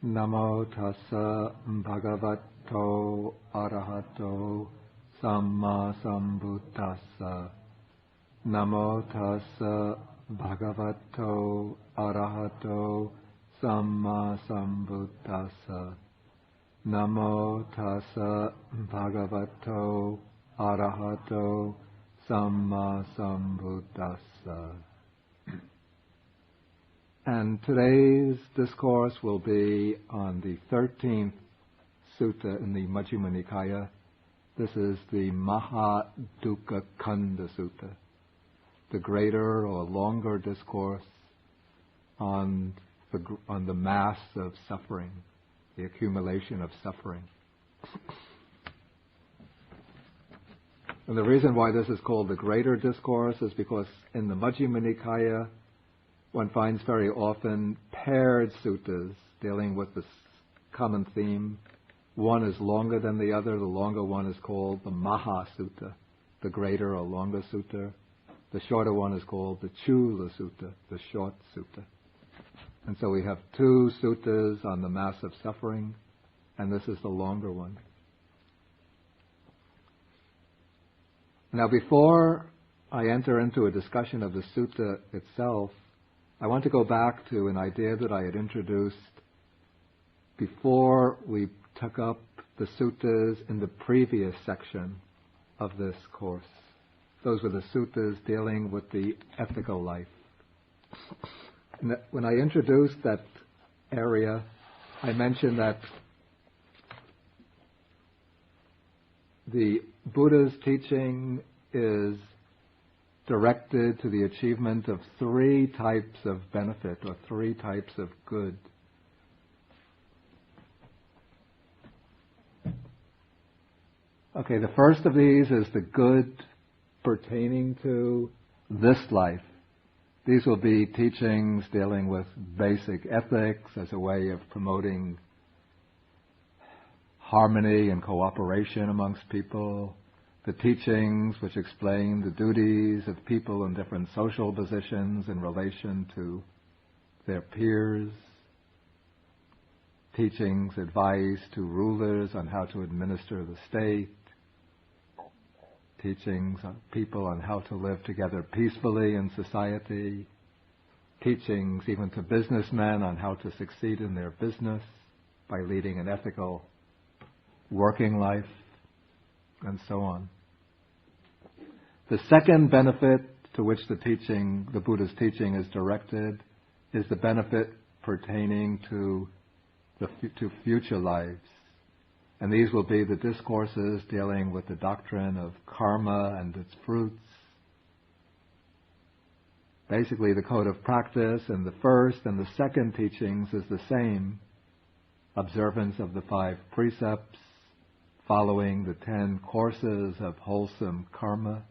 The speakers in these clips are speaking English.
Namo tassa bhagavato arahato samma sambuddhassa. Namo tassa bhagavato arahato samma sambuddhassa. Namo tassa bhagavato arahato samma sambuddhassa. And today's discourse will be on the 13th sutta in the Majjhima Nikaya. This is the Mahadukkhakkhanda Sutta, the greater or longer discourse on the mass of suffering, the accumulation of suffering. And the reason why this is called the greater discourse is because in the Majjhima Nikaya, one finds very often paired suttas dealing with this common theme. One is longer than the other. The longer one is called the Maha Sutta, the greater or longer sutta. The shorter one is called the Chula Sutta, the short sutta. And so we have two suttas on the mass of suffering, and this is the longer one. Now, before I enter into a discussion of the sutta itself, I want to go back to an idea that I had introduced before we took up the suttas in the previous section of this course. Those were the suttas dealing with the ethical life. And when I introduced that area, I mentioned that the Buddha's teaching is directed to the achievement of three types of benefit or three types of good. Okay, the first of these is the good pertaining to this life. These will be teachings dealing with basic ethics as a way of promoting harmony and cooperation amongst people. The teachings which explain the duties of people in different social positions in relation to their peers. Teachings, advice to rulers on how to administer the state. Teachings on people on how to live together peacefully in society. Teachings even to businessmen on how to succeed in their business by leading an ethical working life, and so on. The second benefit to which the Buddha's teaching is directed is the benefit pertaining to future lives. And these will be the discourses dealing with the doctrine of karma and its fruits. Basically, the code of practice in the first and the second teachings is the same. Observance of the 5 precepts, following the 10 courses of wholesome karma.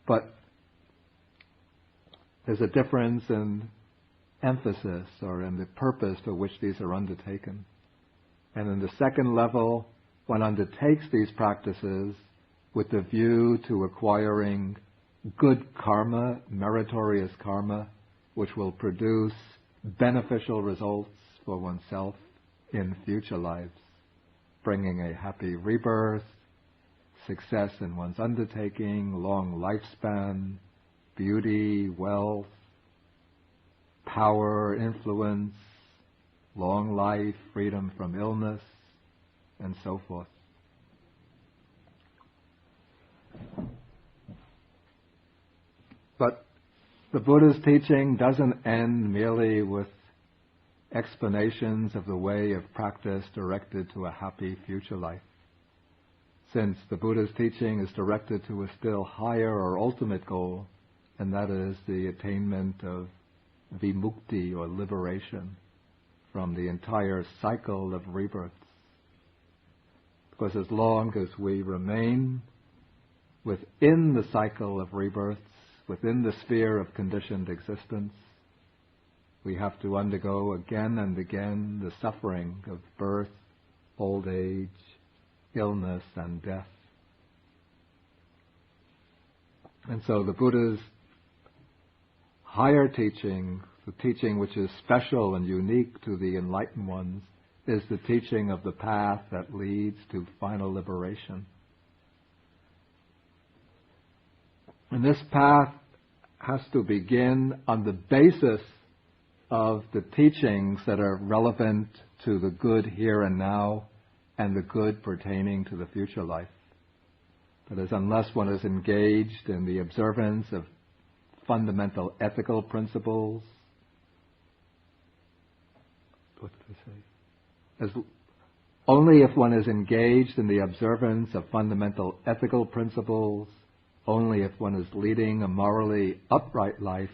But there's a difference in emphasis or in the purpose for which these are undertaken. And in the second level, one undertakes these practices with the view to acquiring good karma, meritorious karma, which will produce beneficial results for oneself in future lives, bringing a happy rebirth, success in one's undertaking, long lifespan, beauty, wealth, power, influence, long life, freedom from illness, and so forth. But the Buddha's teaching doesn't end merely with explanations of the way of practice directed to a happy future life. Since the Buddha's teaching is directed to a still higher or ultimate goal, and that is the attainment of vimukti or liberation from the entire cycle of rebirths. Because as long as we remain within the cycle of rebirths, within the sphere of conditioned existence, we have to undergo again and again the suffering of birth, old age, illness, and death. And so the Buddha's higher teaching The teaching which is special and unique to the enlightened ones is the teaching of the path that leads to final liberation. And this path has to begin on the basis of the teachings that are relevant to the good here and now and the good pertaining to the future life. That is, unless one is engaged in the observance of fundamental ethical principles, only if one is engaged in the observance of fundamental ethical principles, only if one is leading a morally upright life,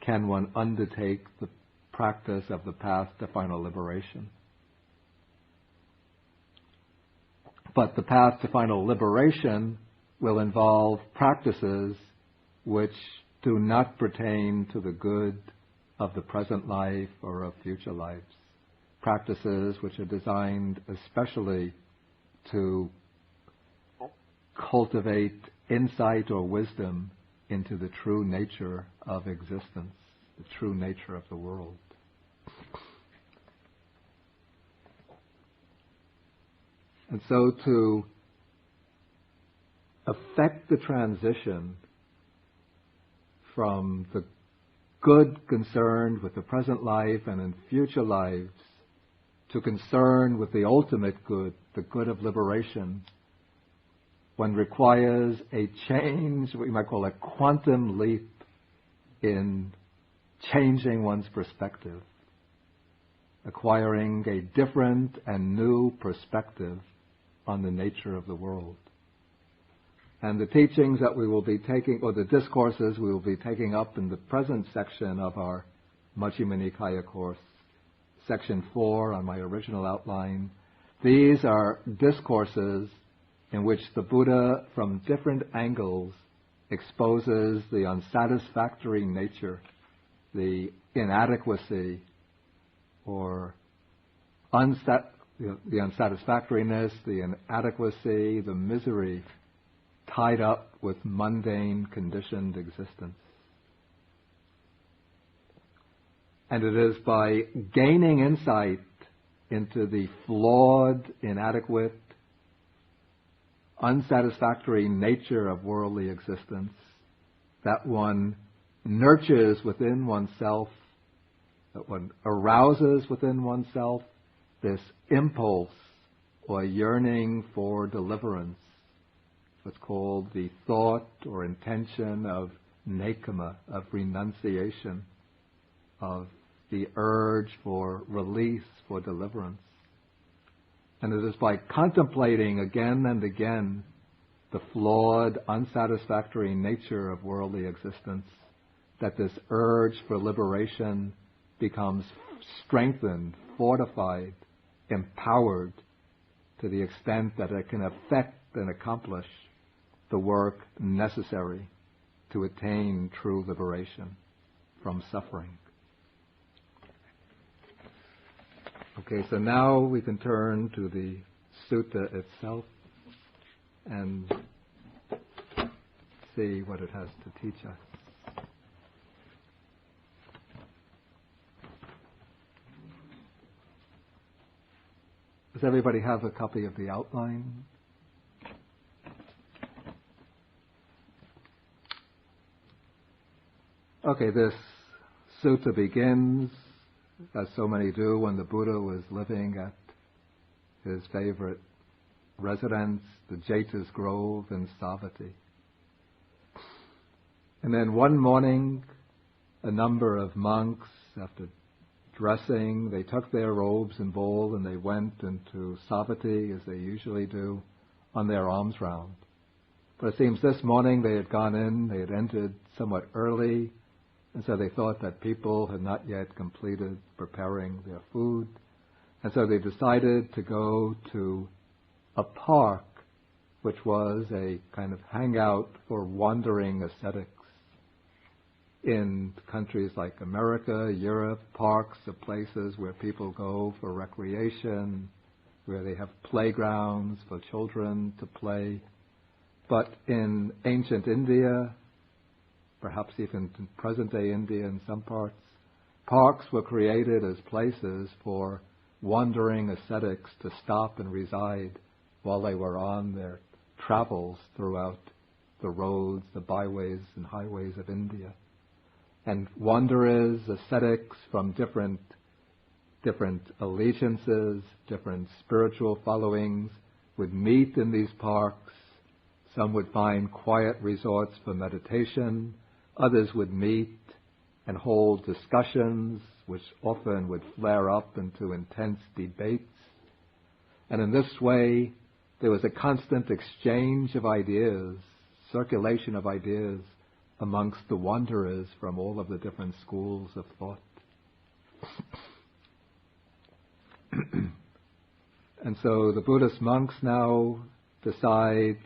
can one undertake the practice of the path to final liberation. But the path to final liberation will involve practices which do not pertain to the good of the present life or of future lives. Practices which are designed especially to cultivate insight or wisdom into the true nature of existence, the true nature of the world. And so to effect the transition from the good concerned with the present life and in future lives to concern with the ultimate good, the good of liberation, one requires a change, what you might call a quantum leap in changing one's perspective, acquiring a different and new perspective on the nature of the world. And the teachings that we will be taking, or the discourses we will be taking up in the present section of our Majjhima Nikaya course, section 4 on my original outline, these are discourses in which the Buddha, from different angles, exposes the unsatisfactory nature, the inadequacy, or the unsatisfactoriness, the inadequacy, the misery tied up with mundane, conditioned existence. And it is by gaining insight into the flawed, inadequate, unsatisfactory nature of worldly existence that one nurtures within oneself, that one arouses within oneself this impulse or yearning for deliverance, what's called the thought or intention of nekama, of renunciation, of the urge for release, for deliverance. And it is by contemplating again and again the flawed, unsatisfactory nature of worldly existence that this urge for liberation becomes strengthened, fortified, empowered to the extent that it can affect and accomplish the work necessary to attain true liberation from suffering. Okay, so now we can turn to the sutta itself and see what it has to teach us. Does everybody have a copy of the outline? Okay, this sutta begins, as so many do, when the Buddha was living at his favorite residence, the Jeta's Grove in Savatthi. And then one morning, a number of monks, after dressing, they took their robes and bowl and they went into Savatthi, as they usually do, on their alms round. But it seems this morning they had gone in, they had entered somewhat early, and so they thought that people had not yet completed preparing their food. And so they decided to go to a park, which was a kind of hangout for wandering ascetics. In countries like America, Europe, parks are places where people go for recreation, where they have playgrounds for children to play. But in ancient India, perhaps even in present-day India in some parts, Parks were created as places for wandering ascetics to stop and reside while they were on their travels throughout the roads, the byways and highways of India. And wanderers, ascetics from different allegiances, different spiritual followings would meet in these parks. Some would find quiet resorts for meditation. Others would meet and hold discussions, which often would flare up into intense debates. And in this way, there was a constant exchange of ideas, circulation of ideas amongst the wanderers from all of the different schools of thought. And so the Buddhist monks now decide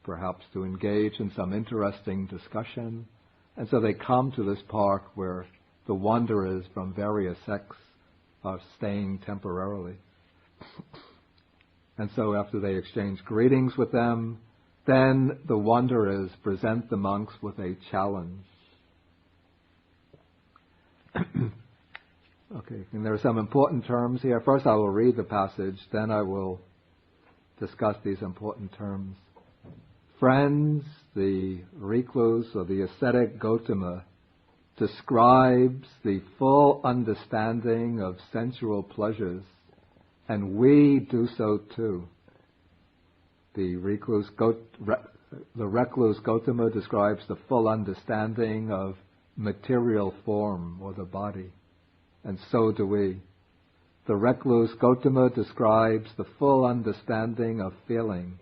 perhaps to engage in some interesting discussion. And so they come to this park where the wanderers from various sects are staying temporarily. And so after they exchange greetings with them, then the wanderers present the monks with a challenge. Okay, and there are some important terms here. First I will read the passage, then I will discuss these important terms. Friends, the recluse or the ascetic Gautama describes the full understanding of sensual pleasures, and we do so too. The recluse Gautama describes the full understanding of material form or the body, and so do we. The recluse Gautama describes the full understanding of feeling,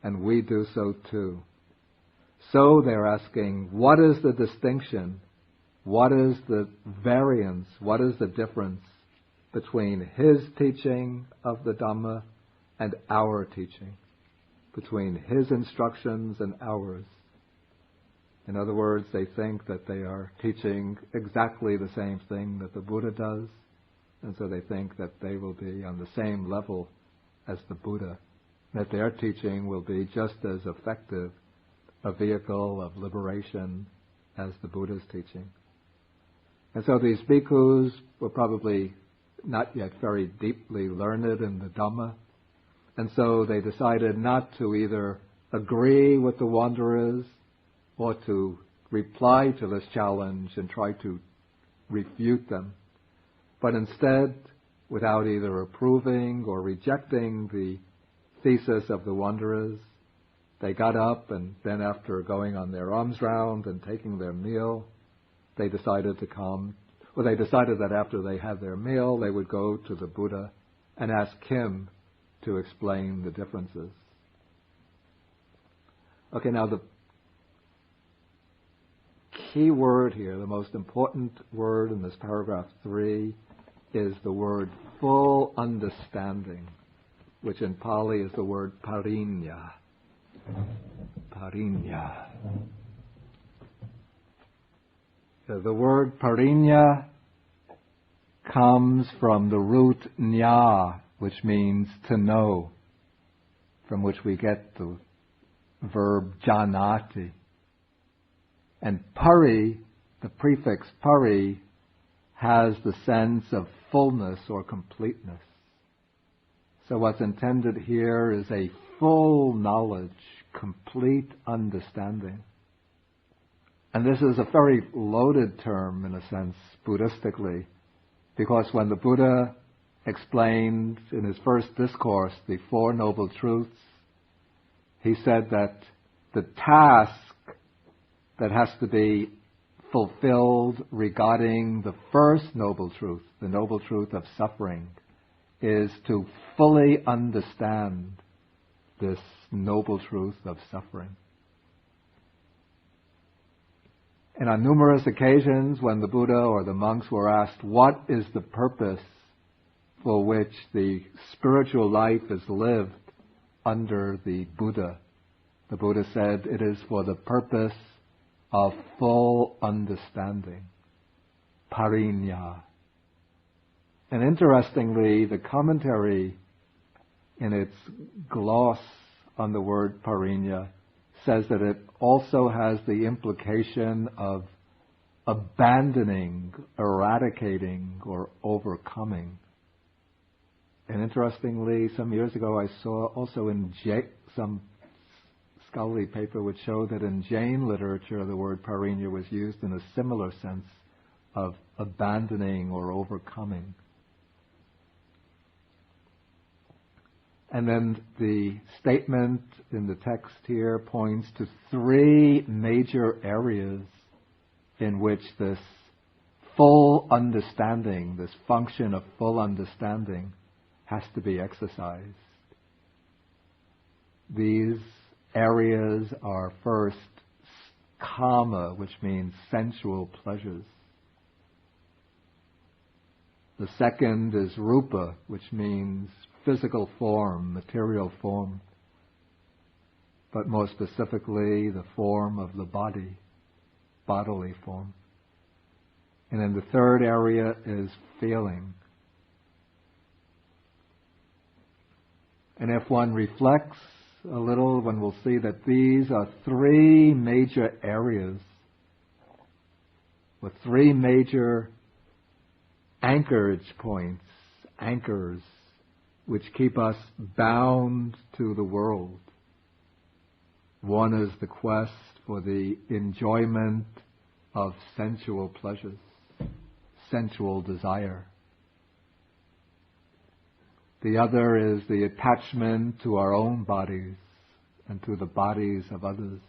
and we do so too. So they're asking, what is the distinction? What is the variance? What is the difference between his teaching of the Dhamma and our teaching? Between his instructions and ours? In other words, they think that they are teaching exactly the same thing that the Buddha does, and so they think that they will be on the same level as the Buddha, that their teaching will be just as effective a vehicle of liberation as the Buddha's teaching. And so these bhikkhus were probably not yet very deeply learned in the Dhamma, and so they decided not to either agree with the wanderers or to reply to this challenge and try to refute them, but instead, without either approving or rejecting the thesis of the wanderers, they got up, and then after going on their alms round and taking their meal, they decided that after they had their meal, they would go to the Buddha and ask him to explain the differences. Okay, now the key word here, the most important word in this paragraph 3, is the word full understanding, which in Pali is the word parinya. Parinya. The word parinya comes from the root nya, which means to know, from which we get the verb janati. And pari, the prefix pari, has the sense of fullness or completeness. So what's intended here is a full knowledge, complete understanding. And this is a very loaded term, in a sense, Buddhistically, because when the Buddha explained in his first discourse the Four Noble Truths, he said that the task that has to be fulfilled regarding the first noble truth, the noble truth of suffering, is to fully understand this noble truth of suffering. And on numerous occasions when the Buddha or the monks were asked, what is the purpose for which the spiritual life is lived under the Buddha? The Buddha said it is for the purpose of full understanding, parinya. And interestingly, the commentary in its gloss on the word parinya says that it also has the implication of abandoning, eradicating, or overcoming. And interestingly, some years ago I saw also in some scholarly paper which showed that in Jain literature the word Purina was used in a similar sense of abandoning or overcoming. And then the statement in the text here points to three major areas in which this full understanding, this function of full understanding, has to be exercised. These areas are first kama, which means sensual pleasures. The second is rupa, which means physical form, material form, but more specifically the form of the body, bodily form. And then the third area is feeling. And if one reflects a little, one will see that these are three major areas with three major anchorage points, anchors, which keep us bound to the world. One is the quest for the enjoyment of sensual pleasures, sensual desire. The other is the attachment to our own bodies and to the bodies of others.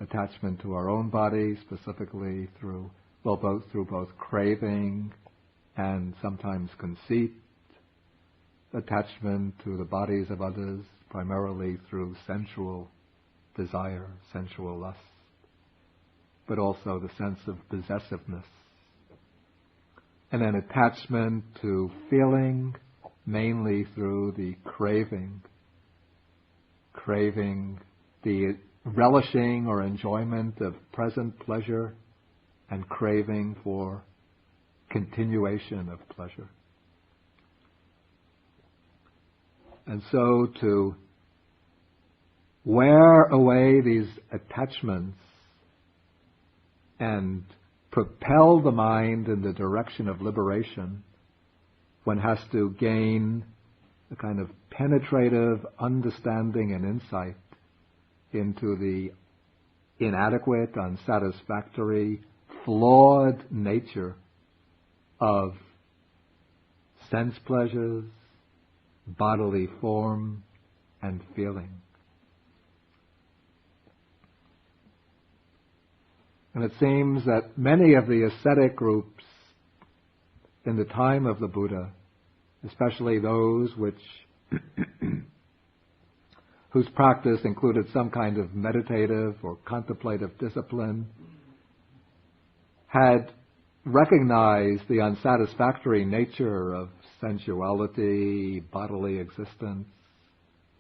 Attachment to our own body, specifically through both craving and sometimes conceit. Attachment to the bodies of others, primarily through sensual desire, sensual lust, but also the sense of possessiveness. And then attachment to feeling, mainly through the craving, the relishing or enjoyment of present pleasure, and craving for continuation of pleasure. And so to wear away these attachments and propel the mind in the direction of liberation, one has to gain a kind of penetrative understanding and insight into the inadequate, unsatisfactory, flawed nature of sense pleasures, bodily form, and feeling. And it seems that many of the ascetic groups in the time of the Buddha, especially those whose practice included some kind of meditative or contemplative discipline, had recognized the unsatisfactory nature of sensuality, bodily existence,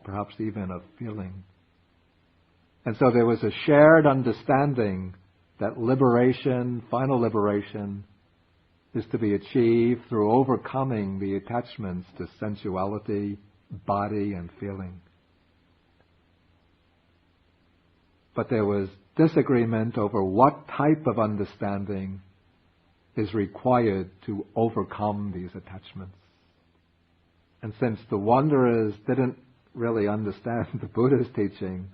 perhaps even of feeling. And so there was a shared understanding that liberation, final liberation, is to be achieved through overcoming the attachments to sensuality, body, and feeling. But there was disagreement over what type of understanding is required to overcome these attachments. And since the wanderers didn't really understand the Buddha's teaching,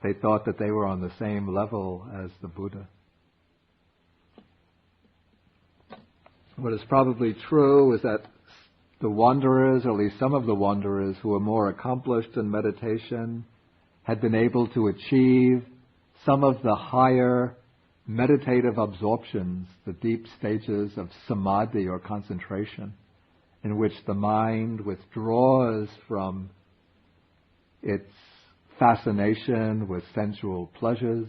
they thought that they were on the same level as the Buddha. What is probably true is that the wanderers, or at least some of the wanderers who were more accomplished in meditation, had been able to achieve some of the higher meditative absorptions, the deep stages of samadhi or concentration, in which the mind withdraws from its fascination with sensual pleasures,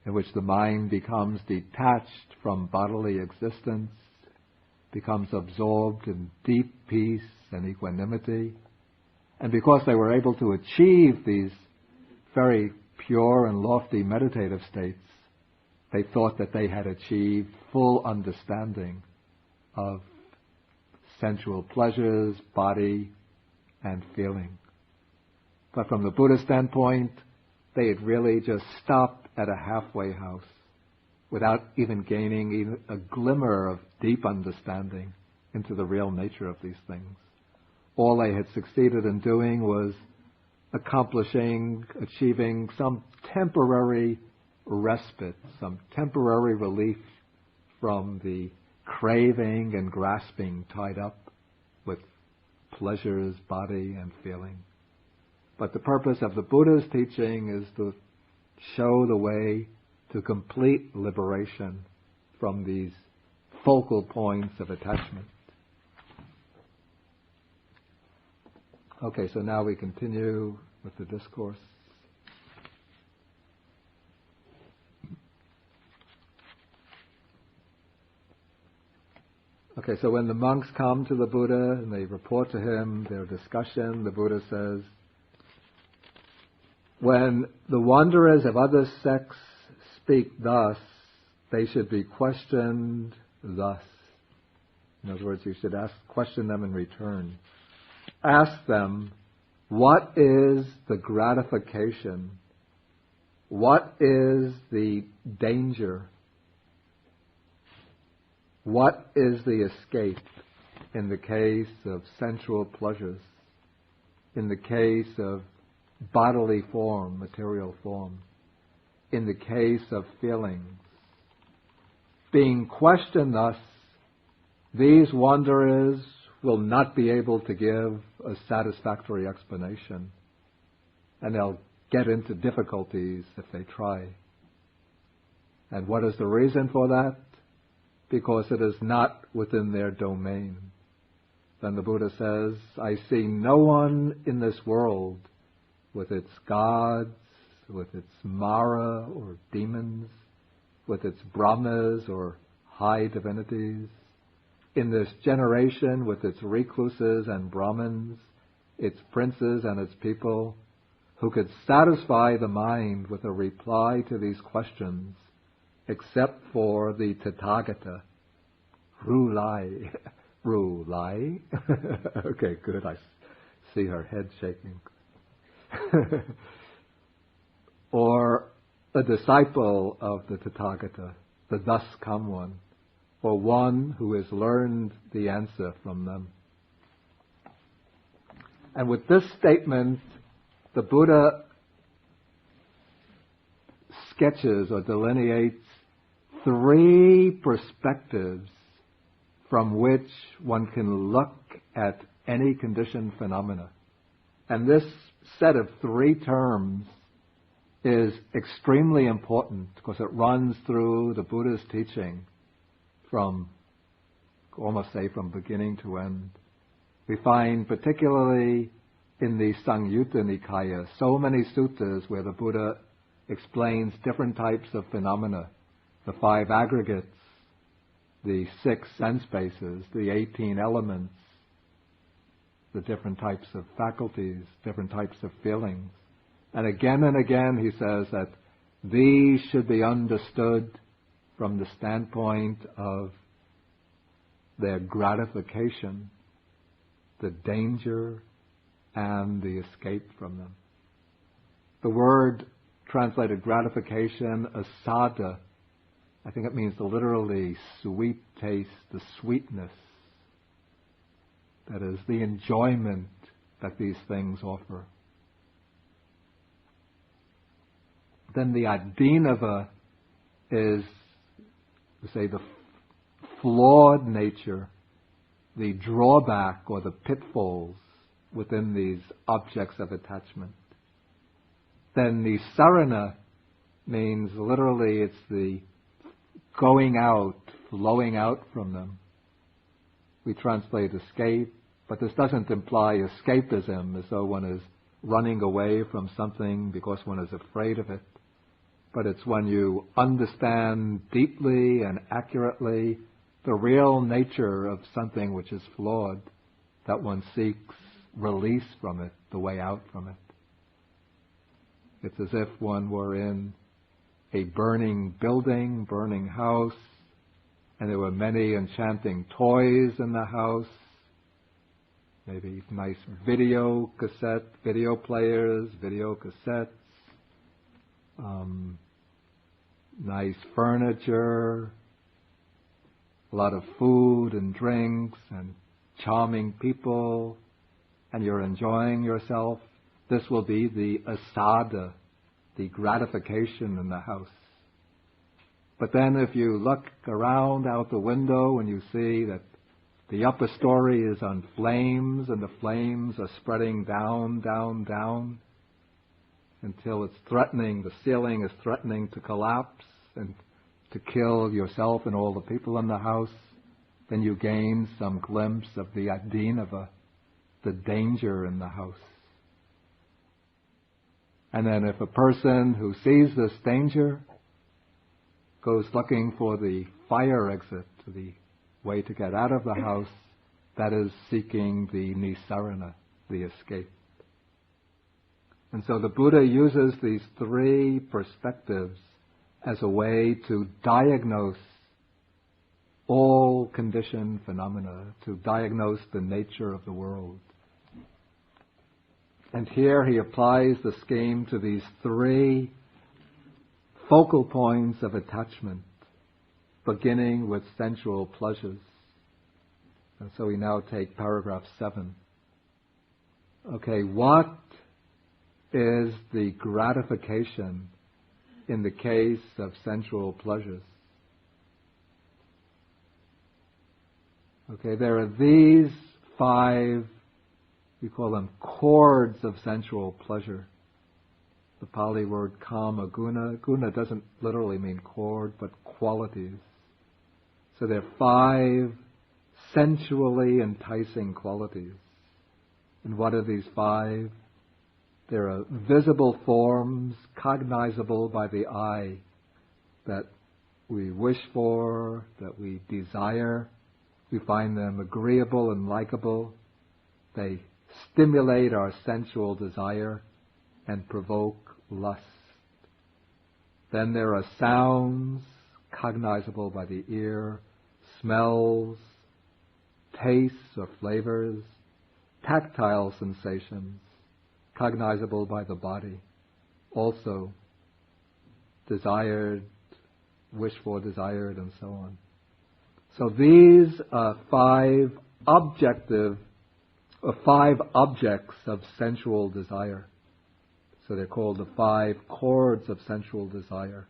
in which the mind becomes detached from bodily existence, becomes absorbed in deep peace and equanimity. And because they were able to achieve these very pure and lofty meditative states, they thought that they had achieved full understanding of sensual pleasures, body, and feeling. But from the Buddhist standpoint, they had really just stopped at a halfway house. without even gaining even a glimmer of deep understanding into the real nature of these things. All they had succeeded in doing was achieving some temporary respite, some temporary relief from the craving and grasping tied up with pleasures, body and feeling. But the purpose of the Buddha's teaching is to show the way to complete liberation from these focal points of attachment. Okay, so now we continue with the discourse. Okay, so when the monks come to the Buddha and they report to him their discussion, the Buddha says, when the wanderers of other sects speak thus, they should be questioned thus. In other words, you should question them in return. Ask them, what is the gratification? What is the danger? What is the escape in the case of sensual pleasures, in the case of bodily form, material form, in the case of feelings? Being questioned thus, these wanderers will not be able to give a satisfactory explanation, and they'll get into difficulties if they try. And what is the reason for that? Because it is not within their domain. Then the Buddha says, I see no one in this world with its gods, with its Mara or demons, with its Brahmas or high divinities, in this generation with its recluses and Brahmins, its princes and its people, who could satisfy the mind with a reply to these questions, except for the Tathagata. Rulai. Rulai? Okay, good. I see her head shaking. Or a disciple of the Tathagata, the thus come one, or one who has learned the answer from them. And with this statement, the Buddha sketches or delineates three perspectives from which one can look at any conditioned phenomena. And this set of three terms is extremely important because it runs through the Buddha's teaching from, almost say, from beginning to end. We find particularly in the Samyutta Nikaya so many suttas where the Buddha explains different types of phenomena, the 5 aggregates, the 6 sense bases, the 18 elements, the different types of faculties, different types of feelings. And again he says that these should be understood from the standpoint of their gratification, the danger, and the escape from them. The word translated gratification, asada, I think it means literally sweet taste, the sweetness. That is, the enjoyment that these things offer. Then the adinava is, say, the flawed nature, the drawback or the pitfalls within these objects of attachment. Then the sarana means literally it's the going out, flowing out from them. We translate escape, but this doesn't imply escapism as though one is running away from something because one is afraid of it. But it's when you understand deeply and accurately the real nature of something which is flawed that one seeks release from it, the way out from it. It's as if one were in a burning building, burning house, and there were many enchanting toys in the house, maybe nice video players, video cassettes, nice furniture, a lot of food and drinks and charming people, and you're enjoying yourself, this will be the asada, the gratification in the house. But then if you look around out the window and you see that the upper story is on flames and the flames are spreading down, down, down until it's threatening, the ceiling is threatening to collapse and to kill yourself and all the people in the house, then you gain some glimpse of the adinava, the danger in the house. And then if a person who sees this danger goes looking for the fire exit, the way to get out of the house, that is seeking the nisarana, the escape. And so the Buddha uses these three perspectives as a way to diagnose all conditioned phenomena, to diagnose the nature of the world. And here he applies the scheme to these three focal points of attachment, beginning with sensual pleasures. And so we now take paragraph 7. Okay, what is the gratification in the case of sensual pleasures? Okay, there are these 5, we call them chords of sensual pleasure. The Pali word kama guna. Guna doesn't literally mean chord, but qualities. So there are 5 sensually enticing qualities. And what are these 5? There are visible forms, cognizable by the eye, that we wish for, that we desire. We find them agreeable and likable. They stimulate our sensual desire and provoke lust. Then there are sounds, cognizable by the ear, smells, tastes or flavors, tactile sensations, cognizable by the body, also desired, wished for, desired, and so on. So these are 5 objects of sensual desire. So they're called the 5 chords of sensual desire.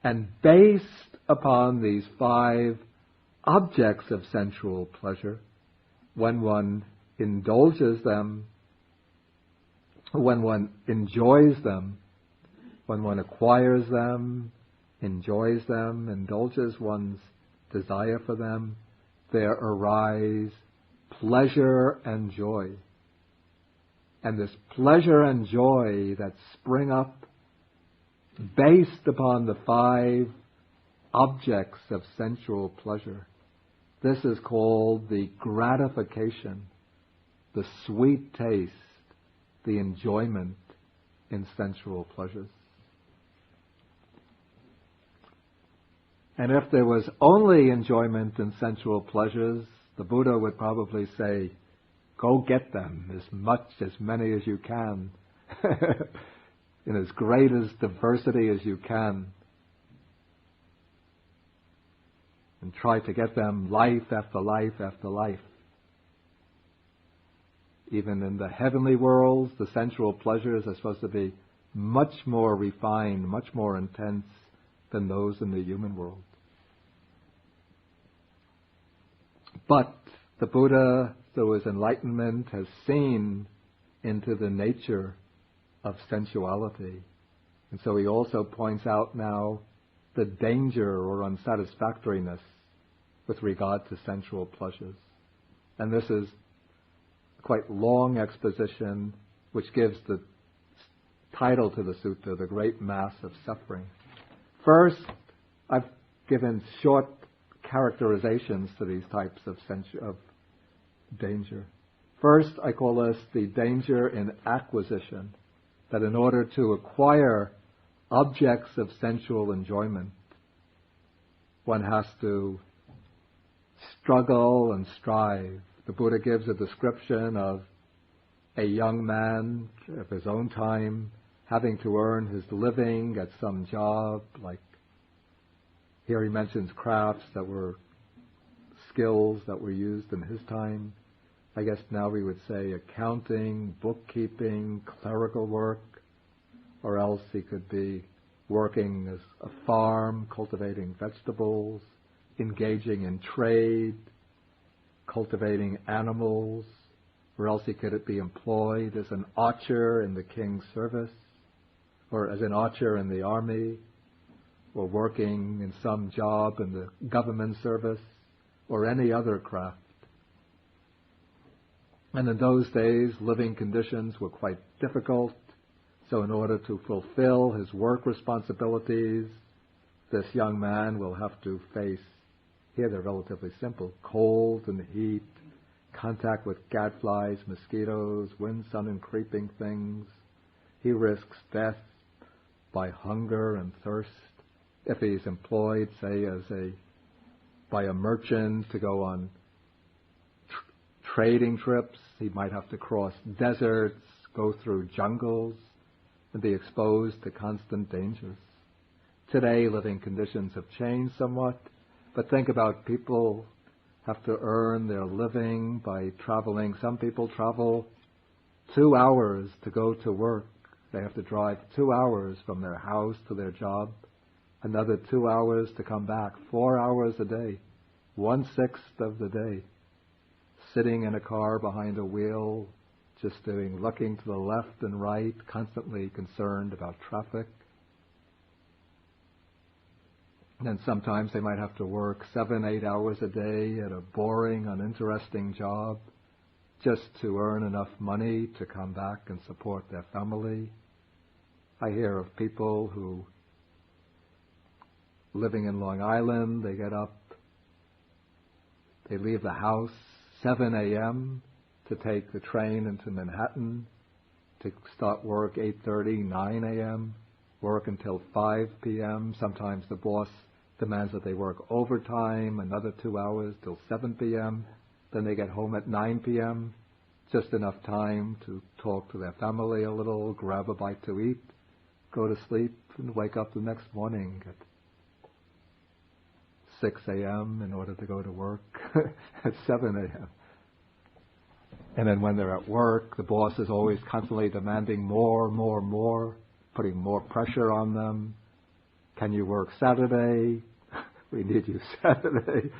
And based upon these 5 objects of sensual pleasure, when one indulges them, when one enjoys them, when one acquires them, enjoys them, indulges one's desire for them, there arise pleasure and joy. And this pleasure and joy that spring up based upon the 5 objects of sensual pleasure, this is called the gratification, the sweet taste, the enjoyment in sensual pleasures. And if there was only enjoyment in sensual pleasures, the Buddha would probably say, go get them, as many as you can, in as great as diversity as you can, and try to get them life after life after life. Even in the heavenly worlds, the sensual pleasures are supposed to be much more refined, much more intense than those in the human world. But the Buddha, through his enlightenment, has seen into the nature of sensuality. And so he also points out now the danger or unsatisfactoriness with regard to sensual pleasures. And this is a quite long exposition which gives the title to the sutta, The Great Mass of Suffering. First, I've given short characterizations to these types of danger. First, I call this the danger in acquisition, that in order to acquire objects of sensual enjoyment, one has to struggle and strive. The Buddha gives a description of a young man of his own time having to earn his living at some job like Here he mentions crafts that were skills that were used in his time. I guess now we would say accounting, bookkeeping, clerical work, or else he could be working as a farm, cultivating vegetables, engaging in trade, cultivating animals, or else he could be employed as an archer in the king's service, or as an archer in the army, or working in some job in the government service, or any other craft. And in those days, living conditions were quite difficult, so in order to fulfill his work responsibilities, this young man will have to face, here they're relatively simple, cold and heat, contact with gadflies, mosquitoes, wind, sun, and creeping things. He risks death by hunger and thirst. If he's employed, say, by a merchant to go on trading trips, he might have to cross deserts, go through jungles, and be exposed to constant dangers. Today, living conditions have changed somewhat, but think about people have to earn their living by traveling. Some people travel 2 hours to go to work. They have to drive 2 hours from their house to their job, another 2 hours to come back, 4 hours a day, 1/6 of the day, sitting in a car behind a wheel, just looking to the left and right, constantly concerned about traffic. And then sometimes they might have to work 7-8 hours a day at a boring, uninteresting job just to earn enough money to come back and support their family. I hear of people who, living in Long Island, they get up, they leave the house 7 a.m. to take the train into Manhattan, to start work 8:30, 9 a.m., work until 5 p.m. Sometimes the boss demands that they work overtime, another 2 hours till 7 p.m. Then they get home at 9 p.m., just enough time to talk to their family a little, grab a bite to eat, go to sleep, and wake up the next morning at 6 a.m. in order to go to work at 7 a.m. And then when they're at work, the boss is always constantly demanding more, putting more pressure on them. Can you work Saturday? We need you Saturday.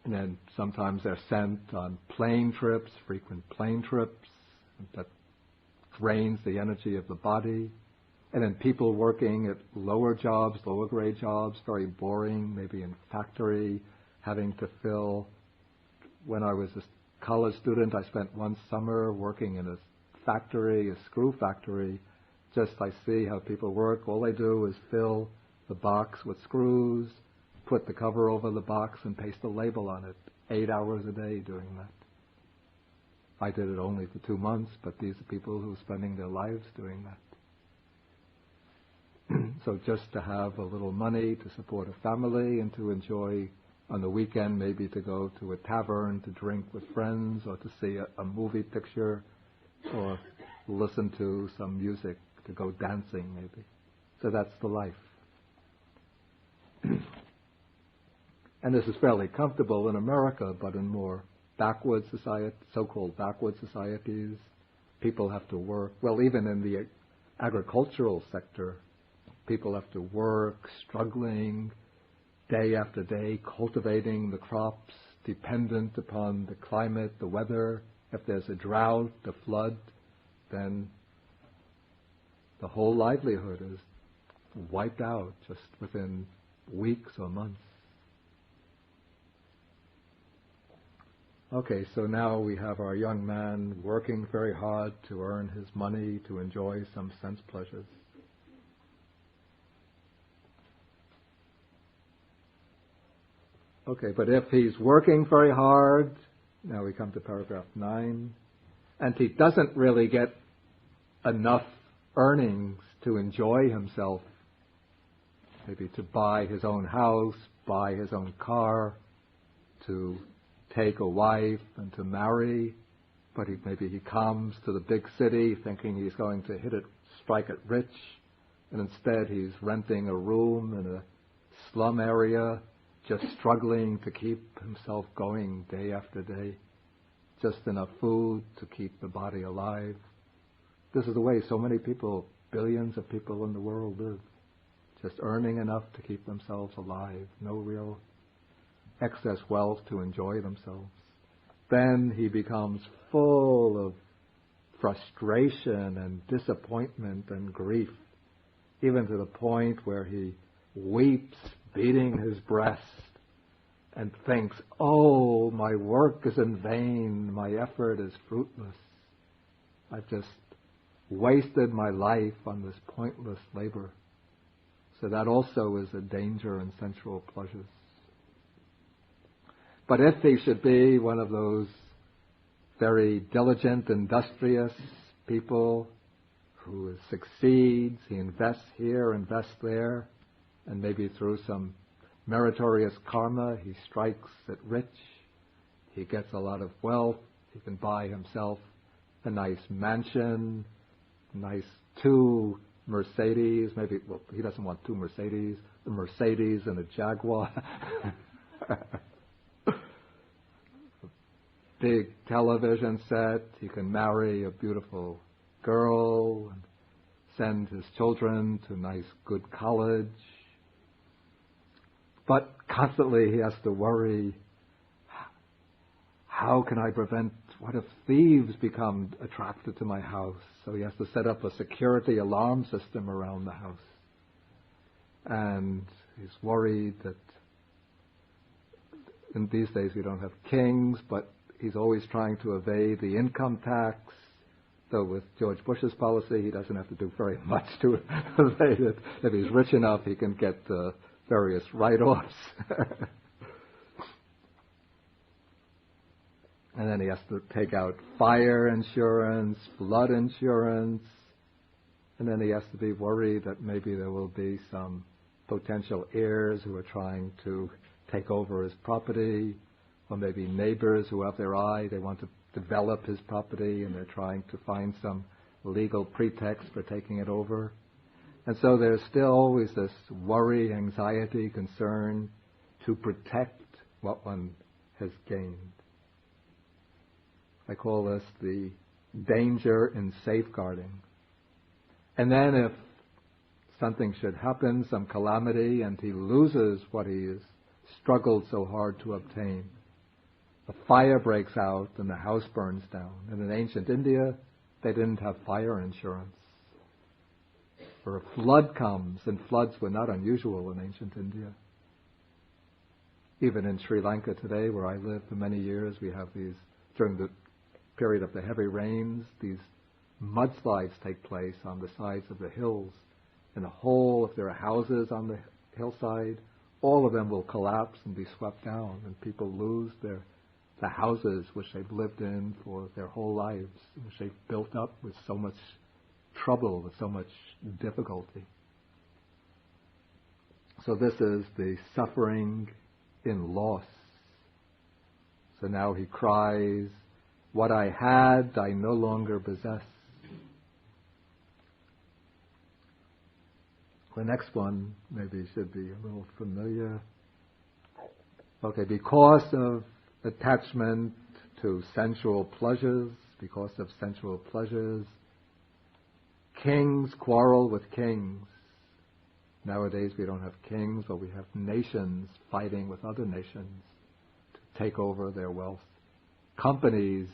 And then sometimes they're sent on plane trips, frequent plane trips. That drains the energy of the body. And then people working at lower jobs, lower grade jobs, very boring, maybe in factory, having to fill. When I was a college student, I spent one summer working in a factory, a screw factory. Just I see how people work. All they do is fill the box with screws, put the cover over the box, and paste a label on it. 8 hours a day doing that. I did it only for 2 months, but these are people who are spending their lives doing that. So just to have a little money to support a family and to enjoy on the weekend, maybe to go to a tavern to drink with friends or to see a movie picture or listen to some music, to go dancing maybe. So that's the life. And this is fairly comfortable in America, but in more backward society, so-called backward societies, people have to work. Well, even in the agricultural sector, people have to work, struggling, day after day, cultivating the crops, dependent upon the climate, the weather. If there's a drought, a flood, then the whole livelihood is wiped out just within weeks or months. Okay, so now we have our young man working very hard to earn his money, to enjoy some sense pleasures. Okay, but if he's working very hard, now we come to paragraph 9, and he doesn't really get enough earnings to enjoy himself, maybe to buy his own house, buy his own car, to take a wife and to marry, but maybe he comes to the big city thinking he's going to strike it rich, And instead he's renting a room in a slum area, just struggling to keep himself going day after day. Just enough food to keep the body alive. This is the way so many people, billions of people in the world live. Just earning enough to keep themselves alive. No real excess wealth to enjoy themselves. Then he becomes full of frustration and disappointment and grief, even to the point where he weeps, beating his breast, and thinks, oh, my work is in vain, my effort is fruitless. I've just wasted my life on this pointless labor. So that also is a danger in sensual pleasures. But if he should be one of those very diligent, industrious people who succeeds, he invests here, invests there, and maybe through some meritorious karma, he strikes it rich, he gets a lot of wealth, he can buy himself a nice mansion, nice 2 Mercedes, maybe, well, he doesn't want 2 Mercedes, the Mercedes and a Jaguar. Big television set, he can marry a beautiful girl and send his children to nice good college. But constantly he has to worry, how can I prevent, what if thieves become attracted to my house? So he has to set up a security alarm system around the house. And he's worried that, in these days we don't have kings, but he's always trying to evade the income tax. Though with George Bush's policy, he doesn't have to do very much to evade it. If he's rich enough, he can get various write-offs. And then he has to take out fire insurance, flood insurance, and then he has to be worried that maybe there will be some potential heirs who are trying to take over his property, or maybe neighbors who have their eye, they want to develop his property and they're trying to find some legal pretext for taking it over. And so there's still always this worry, anxiety, concern to protect what one has gained. I call this the danger in safeguarding. And then if something should happen, some calamity, and he loses what he has struggled so hard to obtain, a fire breaks out and the house burns down. And in ancient India, they didn't have fire insurance. Or a flood comes, and floods were not unusual in ancient India. Even in Sri Lanka today, where I lived for many years, we have these, during the period of the heavy rains, these mudslides take place on the sides of the hills. And the whole, if there are houses on the hillside, all of them will collapse and be swept down, and people lose the houses which they've lived in for their whole lives, which they've built up with so much trouble, with so much difficulty. So this is the suffering in loss. So now he cries, what I had, I no longer possess. The next one maybe should be a little familiar. Okay, because of attachment to sensual pleasures, kings quarrel with kings. Nowadays we don't have kings, but we have nations fighting with other nations to take over their wealth. Companies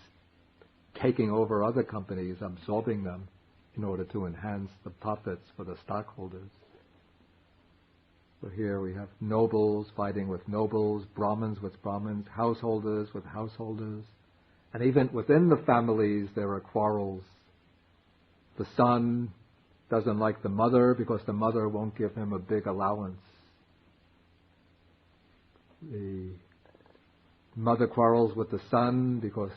taking over other companies, absorbing them in order to enhance the profits for the stockholders. So here we have nobles fighting with nobles, Brahmins with Brahmins, householders with householders. And even within the families there are quarrels. The son doesn't like the mother because the mother won't give him a big allowance. The mother quarrels with the son because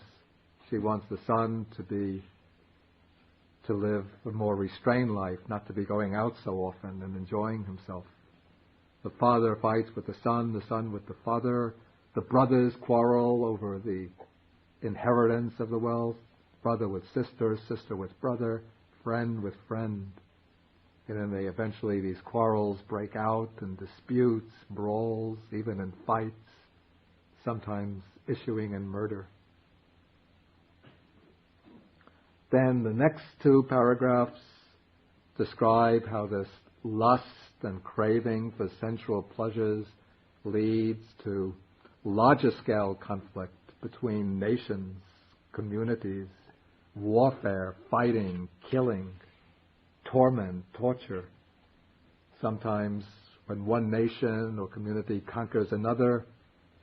she wants the son to live a more restrained life, not to be going out so often and enjoying himself. The father fights with the son with the father. The brothers quarrel over the inheritance of the wealth. Brother with sister, sister with brother, friend with friend. And then eventually these quarrels break out and disputes, brawls, even in fights, sometimes issuing in murder. Then the next two paragraphs describe how this lust and craving for sensual pleasures leads to larger scale conflict between nations, communities, warfare, fighting, killing, torment, torture. Sometimes when one nation or community conquers another,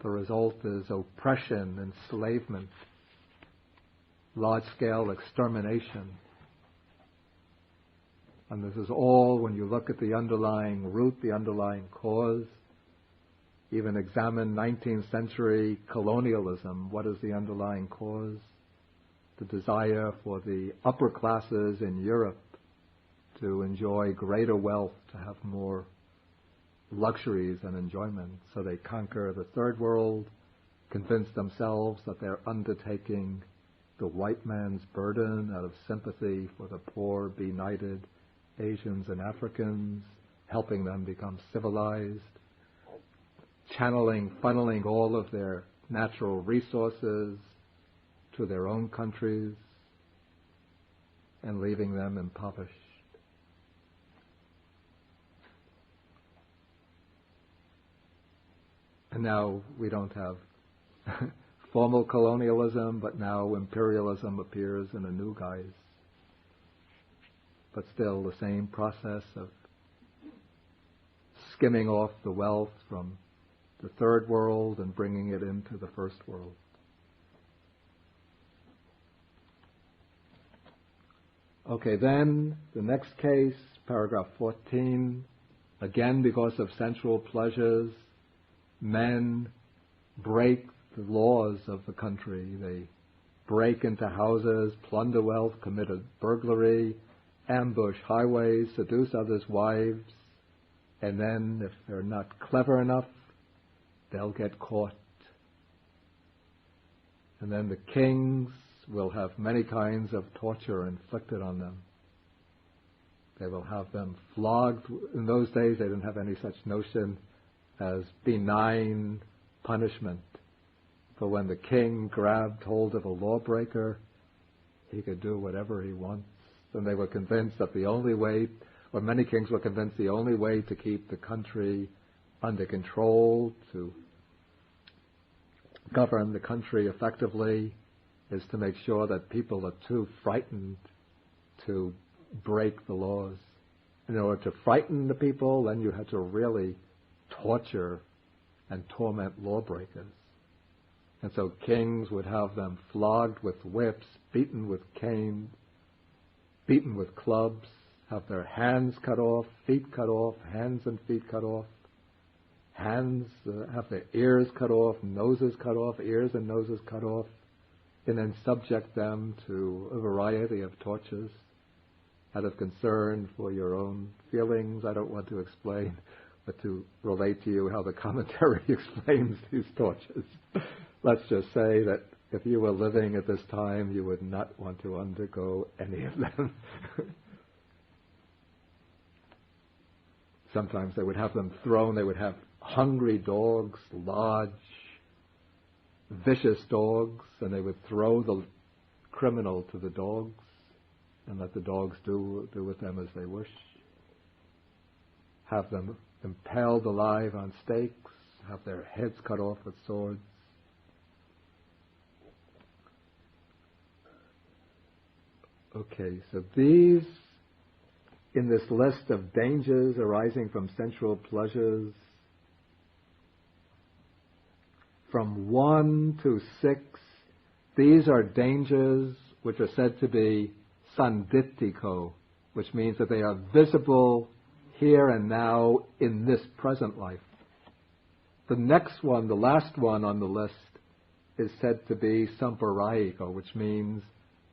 the result is oppression, enslavement, large-scale extermination. And this is all, when you look at the underlying root, the underlying cause, even examine 19th century colonialism. What is the underlying cause? The desire for the upper classes in Europe to enjoy greater wealth, to have more luxuries and enjoyment. So they conquer the third world, convince themselves that they're undertaking the white man's burden out of sympathy for the poor, benighted Asians and Africans, helping them become civilized, funneling all of their natural resources to their own countries and leaving them impoverished. And now we don't have formal colonialism, but now imperialism appears in a new guise. But still the same process of skimming off the wealth from the third world and bringing it into the first world. Okay, then the next case, paragraph 14, again because of sensual pleasures, men break the laws of the country. They break into houses, plunder wealth, commit a burglary, ambush highways, seduce others' wives, and then, if they're not clever enough, they'll get caught. And then the kings will have many kinds of torture inflicted on them. They will have them flogged. In those days, they didn't have any such notion as benign punishment. But when the king grabbed hold of a lawbreaker, he could do whatever he wants. And they were convinced that the only way, or many kings were convinced the only way to keep the country under control, to govern the country effectively, is to make sure that people are too frightened to break the laws. In order to frighten the people, then you had to really torture and torment lawbreakers. And so kings would have them flogged with whips, beaten with canes, beaten with clubs, have their hands cut off, feet cut off, hands and feet cut off, have their ears cut off, noses cut off, ears and noses cut off, and then subject them to a variety of tortures. Out of concern for your own feelings, I don't want to explain, but to relate to you how the commentary explains these tortures. Let's just say that if you were living at this time, you would not want to undergo any of them. Sometimes they would have them thrown, they would have hungry dogs, large, vicious dogs, and they would throw the criminal to the dogs and let the dogs do with them as they wish. Have them impaled alive on stakes, have their heads cut off with swords. Okay, so these, in this list of dangers arising from sensual pleasures, from 1 to 6, these are dangers which are said to be sanditthiko, which means that they are visible here and now in this present life. The next one, the last one on the list, is said to be samparayiko, which means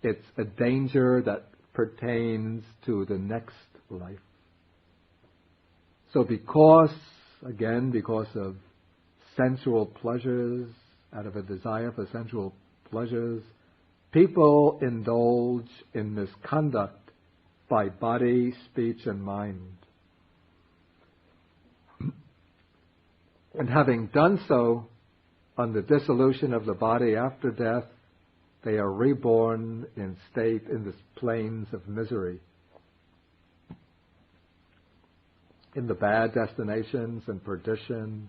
it's a danger that pertains to the next life. So because of sensual pleasures, out of a desire for sensual pleasures, people indulge in misconduct by body, speech, and mind. And having done so, on the dissolution of the body after death, they are reborn in the plains of misery, in the bad destinations and perdition,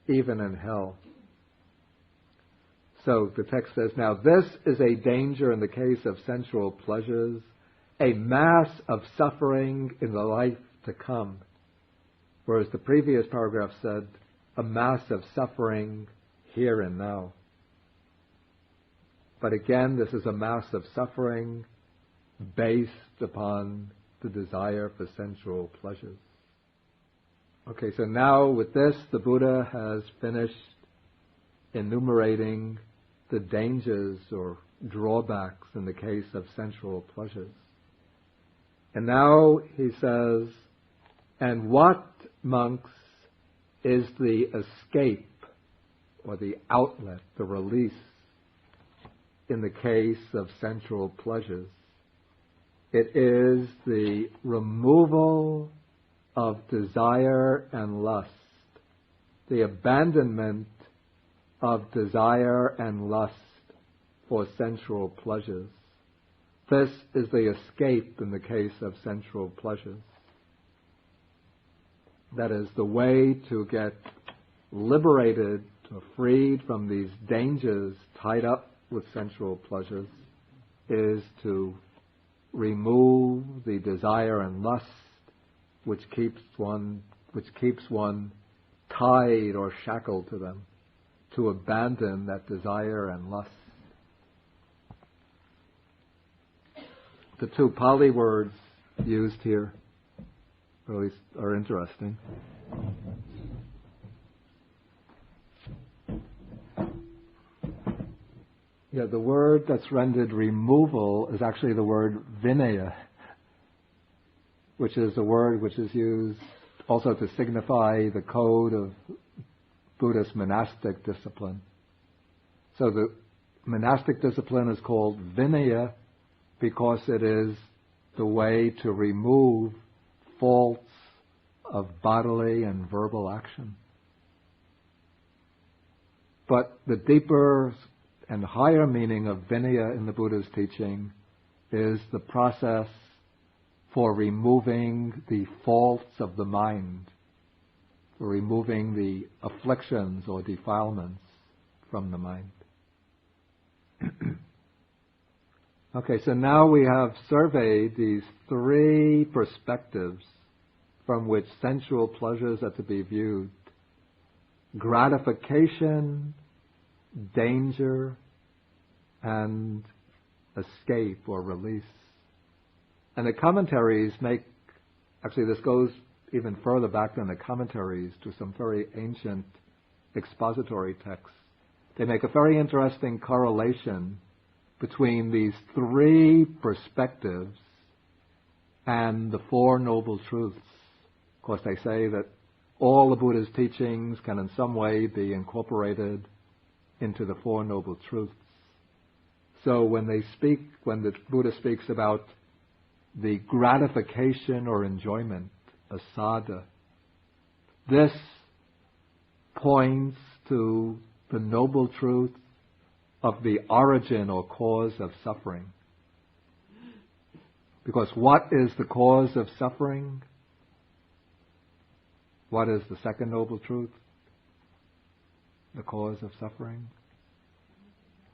even in hell. So the text says, now this is a danger in the case of sensual pleasures, a mass of suffering in the life to come. Whereas the previous paragraph said, a mass of suffering here and now. But again, this is a mass of suffering based upon the desire for sensual pleasures. Okay, so now with this, the Buddha has finished enumerating the dangers or drawbacks in the case of sensual pleasures. And now he says, and what, monks, is the escape or the outlet, the release in the case of sensual pleasures? It is the removal of desire and lust, the abandonment of desire and lust for sensual pleasures. This is the escape in the case of sensual pleasures. That is, the way to get liberated or freed from these dangers tied up with sensual pleasures is to remove the desire and lust which keeps one tied or shackled to them, to abandon that desire and lust. The two Pali words used here really are interesting. Yeah, the word that's rendered removal is actually the word vinaya, which is a word which is used also to signify the code of Buddhist monastic discipline. So the monastic discipline is called vinaya because it is the way to remove faults of bodily and verbal action. But the deeper and higher meaning of vinaya in the Buddha's teaching is the process for removing the faults of the mind, for removing the afflictions or defilements from the mind. Okay, so now we have surveyed these three perspectives from which sensual pleasures are to be viewed: gratification, danger, and escape or release. And the commentaries actually this goes even further back than the commentaries to some very ancient expository texts. They make a very interesting correlation between these three perspectives and the Four Noble Truths. Of course, they say that all the Buddha's teachings can in some way be incorporated into the Four Noble Truths. So when the Buddha speaks about the gratification or enjoyment, asada, this points to the noble truth of the origin or cause of suffering. Because what is the cause of suffering? What is the second noble truth? The cause of suffering?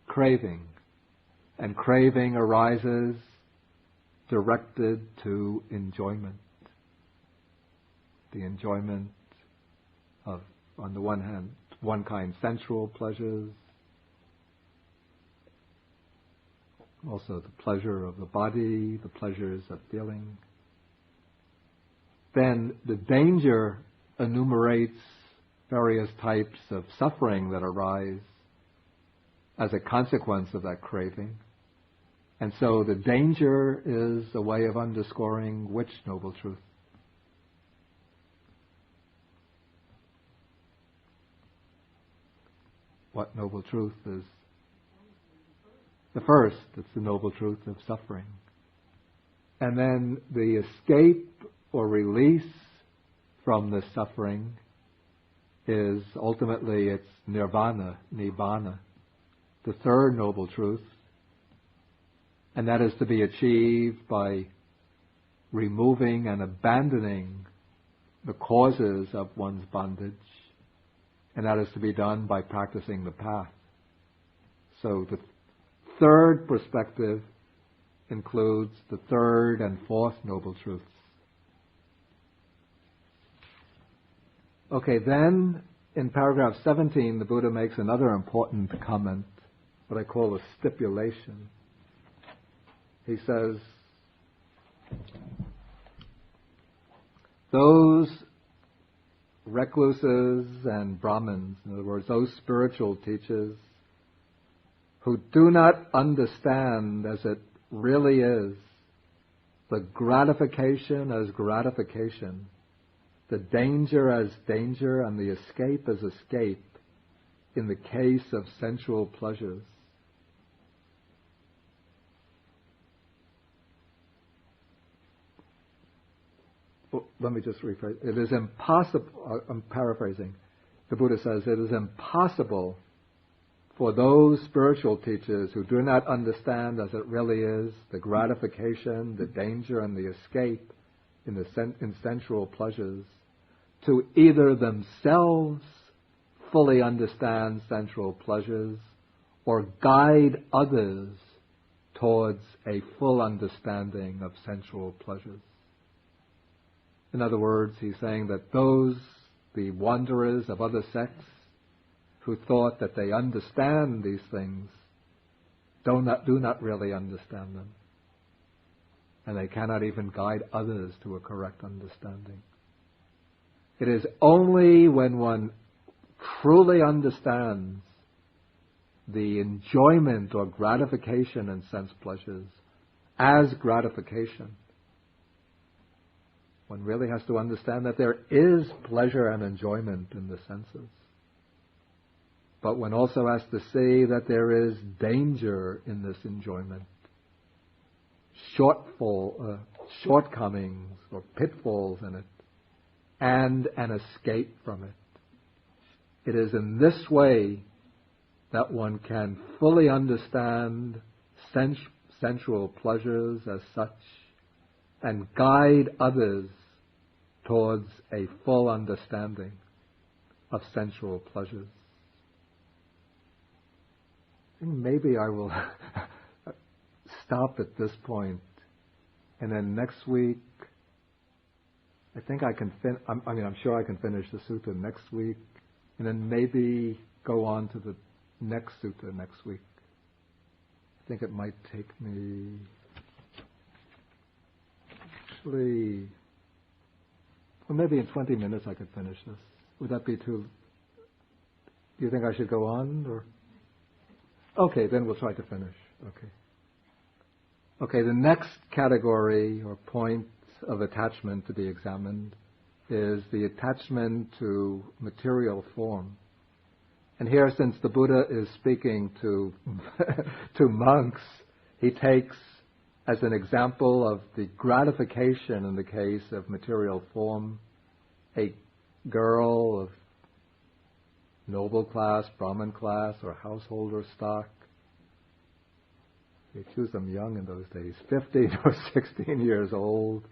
Craving. And craving arises directed to enjoyment. The enjoyment of, on the one hand, one kind, sensual pleasures, also the pleasure of the body, the pleasures of feeling. Then the danger enumerates various types of suffering that arise as a consequence of that craving. And so the danger is a way of underscoring which noble truth? What noble truth is the first? It's the noble truth of suffering. And then the escape or release from the suffering is ultimately it's nirvana, nibbana, the third noble truth. And that is to be achieved by removing and abandoning the causes of one's bondage. And that is to be done by practicing the path. So the third perspective includes the third and fourth noble truths. Okay, then in paragraph 17, the Buddha makes another important comment, what I call a stipulation. He says, those recluses and Brahmins, in other words, those spiritual teachers who do not understand as it really is the gratification as gratification, the danger as danger, and the escape as escape in the case of sensual pleasures. Well, let me just rephrase. It is impossible, I'm paraphrasing, the Buddha says, it is impossible for those spiritual teachers who do not understand as it really is the gratification, the danger, and the escape in sensual pleasures to either themselves fully understand sensual pleasures or guide others towards a full understanding of sensual pleasures. In other words, he's saying that those, the wanderers of other sects, who thought that they understand these things, do not really understand them. And they cannot even guide others to a correct understanding. It is only when one truly understands the enjoyment or gratification in sense pleasures as gratification. One really has to understand that there is pleasure and enjoyment in the senses. But one also has to see that there is danger in this enjoyment, shortcomings or pitfalls in it, and an escape from it. It is in this way that one can fully understand sensual pleasures as such and guide others towards a full understanding of sensual pleasures. Maybe I will stop at this point, and then next week, I think I can I'm sure I can finish the sutta next week, and then maybe go on to the next sutta next week. I think it might take me, actually, well, maybe in 20 minutes I could finish this. Would that be too, do you think I should go on, or? Okay, then we'll try to finish. Okay, the next category or point of attachment to be examined is the attachment to material form. And here, since the Buddha is speaking to to monks, he takes as an example of the gratification in the case of material form, a girl of noble class, Brahmin class, or householder stock. They choose them young in those days, 15 or 16 years old,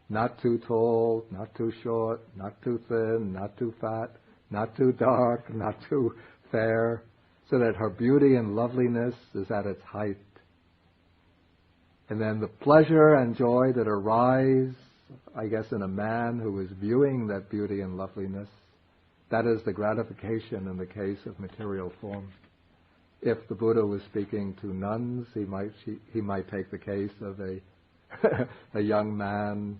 not too tall, not too short, not too thin, not too fat, not too dark, not too fair, so that her beauty and loveliness is at its height. And then the pleasure and joy that arise, I guess, in a man who is viewing that beauty and loveliness, that is the gratification in the case of material form. If the Buddha was speaking to nuns, he might take the case of a young man,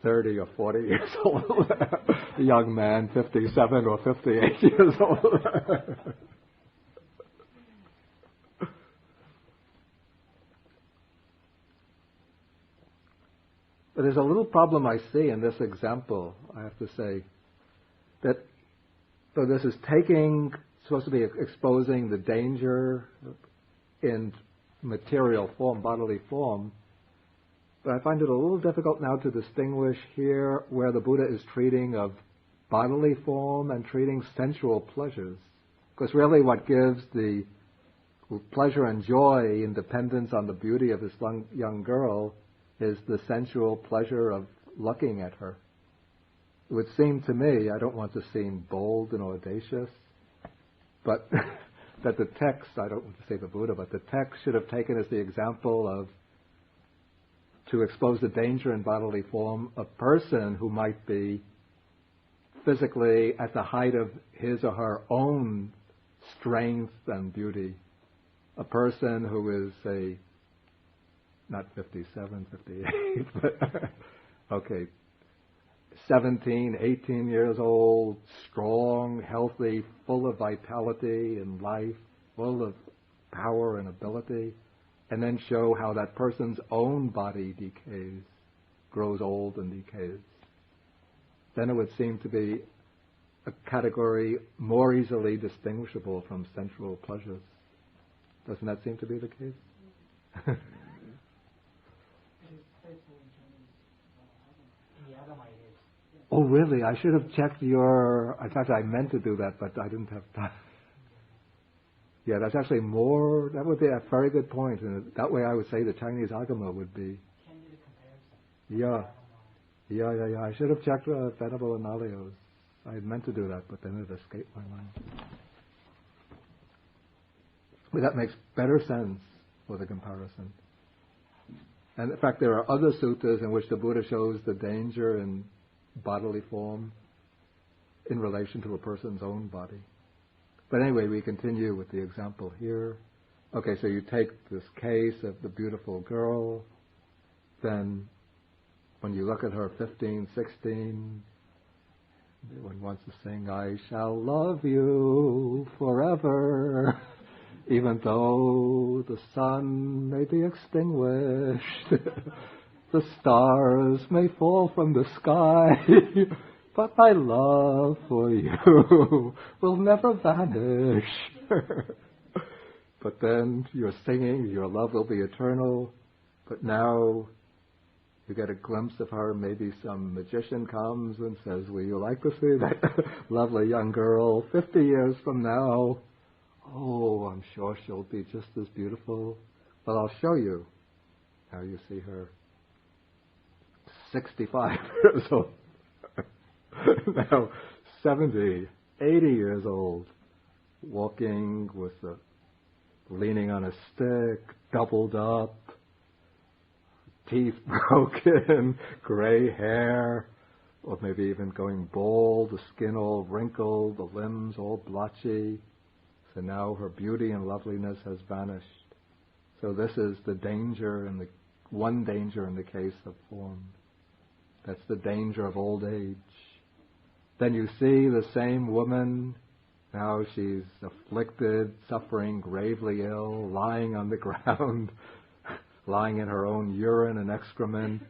30 or 40 years old, a young man, 57 or 58 years old. But there's a little problem I see in this example, I have to say, that so this is supposed to be exposing the danger in material form, bodily form, But I find it a little difficult now to distinguish here where the Buddha is treating of bodily form and treating sensual pleasures. Because really what gives the pleasure and joy in dependence on the beauty of this young girl is the sensual pleasure of looking at her. It would seem to me, I don't want to seem bold and audacious, but that the text, I don't want to say the Buddha, but the text should have taken as the example of, to expose the danger in bodily form, a person who might be physically at the height of his or her own strength and beauty. A person who is, say, not 57, 58, but, okay, 17, 18 years old, strong, healthy, full of vitality and life, full of power and ability, and then show how that person's own body decays, grows old and decays. Then it would seem to be a category more easily distinguishable from sensual pleasures. Doesn't that seem to be the case? Oh, really? I should have checked your... In fact, I meant to do that, but I didn't have time. Yeah, that's actually more... That would be a very good point. And that way I would say the Chinese Agama would be... Yeah. I should have checked Venerable Analayo's. I had meant to do that, but then it escaped my mind. But that makes better sense for the comparison. And in fact, there are other suttas in which the Buddha shows the danger in bodily form in relation to a person's own body. But anyway, we continue with the example here. Okay, so you take this case of the beautiful girl, then when you look at her 15, 16, one wants to sing, I shall love you forever, even though the sun may be extinguished, the stars may fall from the sky, but my love for you will never vanish. But then you're singing, your love will be eternal, but now you get a glimpse of her, maybe some magician comes and says, will you like to see that lovely young girl 50 years from now? Oh, I'm sure she'll be just as beautiful. But I'll show you. Now you see her 65 years old. Now 70, 80 years old, walking with leaning on a stick, doubled up, teeth broken, gray hair, or maybe even going bald, the skin all wrinkled, the limbs all blotchy. So now her beauty and loveliness has vanished. So this is the danger, and the one danger in the case of form. That's the danger of old age. Then you see the same woman, now she's afflicted, suffering, gravely ill, lying on the ground, lying in her own urine and excrement.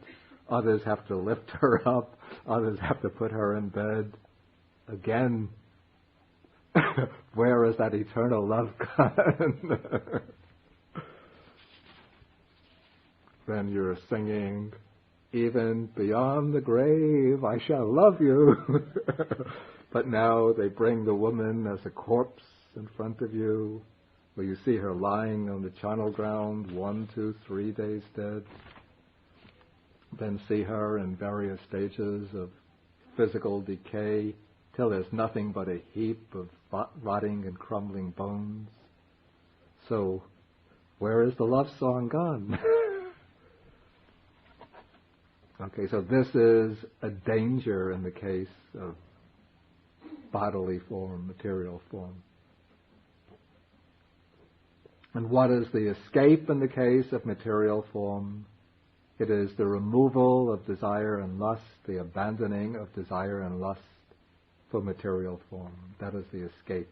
Others have to lift her up. Others have to put her in bed. Again, where is that eternal love gone? Then you're singing, even beyond the grave I shall love you. But now they bring the woman as a corpse in front of you, where you see her lying on the charnel ground, 1, 2, 3 days dead. Then see her in various stages of physical decay, till there's nothing but a heap of rotting and crumbling bones. So, where is the love song gone? Okay, so this is a danger in the case of bodily form, material form. And what is the escape in the case of material form? It is the removal of desire and lust, the abandoning of desire and lust for material form. That is the escape.